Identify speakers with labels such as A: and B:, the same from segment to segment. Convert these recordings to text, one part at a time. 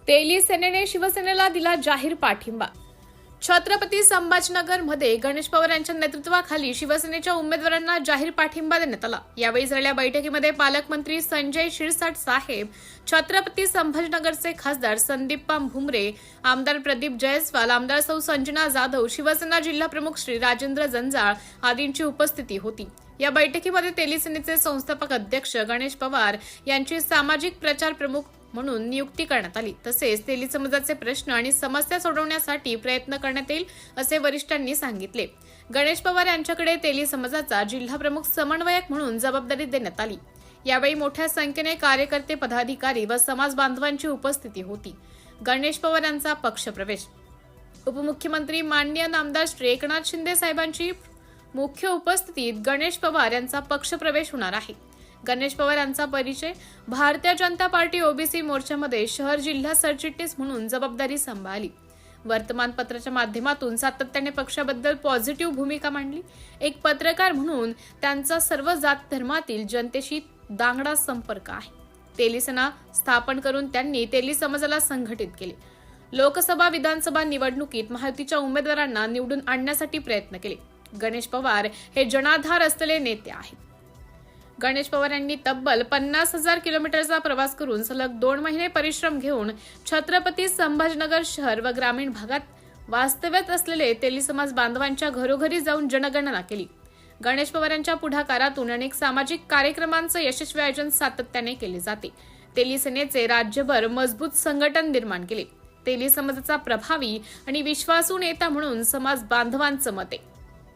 A: तेली सेनेने शिवसेनेला दिला जाहीर पाठिंबा। छत्रपती संभाजीनगरमध्ये गणेश पवार यांच्या नेतृत्वाखाली शिवसेनेच्या उमेदवारांना जाहीर पाठिंबा देण्यात आला। यावेळी झालेल्या बैठकीमध्ये पालकमंत्री संजय शिरसाट साहेब, छत्रपती संभाजीनगरचे खासदार संदीपान भुमरे, आमदार प्रदीप जयस्वाल, आमदार सौ संजना जाधव, शिवसेना जिल्हा प्रमुख श्री राजेंद्र जंजाळ आदींची उपस्थिती होती। या बैठकीमध्ये तेली सेनेचे संस्थापक अध्यक्ष गणेश पवार यांची सामाजिक प्रचार प्रमुख म्हणून नियुक्ती करण्यात आली। तसेच तेली समाजाचे प्रश्न आणि समस्या सोडवण्यासाठी प्रयत्न करण्यात येईल असे वरिष्ठांनी सांगितले। गणेश पवार यांच्याकडे तेली समाजाचा जिल्हा प्रमुख समन्वयक म्हणून जबाबदारी देण्यात आली। यावेळी मोठ्या संख्येने कार्यकर्ते, पदाधिकारी व समाज बांधवांची उपस्थिती होती। गणेश पवार यांचा पक्षप्रवेश। उपमुख्यमंत्री माननीय नामदार श्री एकनाथ शिंदे साहेबांची मुख्य उपस्थितीत गणेश पवार यांचा पक्षप्रवेश होणार आहे। गणेश पवार यांचा परिचय भारतीय जनता पार्टी ओबीसी मोर्चामध्ये शहर जिल्हा सरचिटणीस म्हणून जबाबदारी सांभाळली। वर्तमानपत्राच्या माध्यमातून सातत्याने पक्षाबद्दल पॉझिटिव्ह भूमिका मांडली। एक पत्रकार म्हणून त्यांचा सर्व जात धर्मातील जनतेशी दांगडा संपर्क आहे। तेली सेना स्थापन करून त्यांनी तेली समाजाला संघटित केले। लोकसभा, विधानसभा निवडणुकीत महायुतीच्या उमेदवारांना निवडून आणण्यासाठी प्रयत्न केले। गणेश पवार हे जनाधार असलेले नेते आहेत। गणेश पवार यांनी तब्बल 50,000 किलोमीटरचा प्रवास करून सलग 2 महिने परिश्रम घेऊन छत्रपती संभाजीनगर शहर व ग्रामीण भागात वास्तव्यात असलेले तेली समाज बांधवांच्या घरोघरी जाऊन जनगणना केली। गणेश पवार यांच्या पुढाकारातून अनेक सामाजिक कार्यक्रमांचे यशस्वी आयोजन सातत्याने केले जाते। तेली सेनेचे राज्यभर मजबूत संघटन निर्माण केले। तेली समाजाचा प्रभावी आणि विश्वासू नेता म्हणून समाज बांधवांचं मत आहे।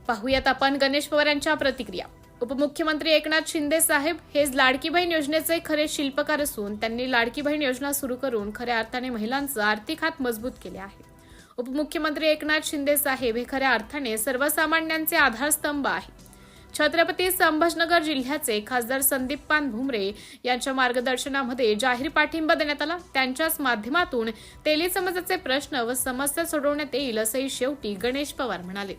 A: पाहूयात आपण गणेश पवार यांच्या प्रतिक्रिया। उपमुख्यमंत्री एकनाथ शिंदे साहेब हेच लाडकी बहीण योजनेचे खरे शिल्पकार असून त्यांनी लाडकी बहीण योजना सुरू करून खऱ्या अर्थाने महिलांचं आर्थिक हात मजबूत केले आहे। उपमुख्यमंत्री एकनाथ शिंदे साहेब हे खऱ्या अर्थाने सर्वसामान्यांचे आधारस्तंभ आहे। छत्रपती संभाजीनगर जिल्ह्याचे खासदार संदीपान भुमरे यांच्या मार्गदर्शनामध्ये जाहीर पाठिंबा देण्यात आला। त्यांच्याच माध्यमातून तेली समाजाचे प्रश्न व समस्या सोडवण्यात येईल असंही शेवटी गणेश पवार म्हणाले।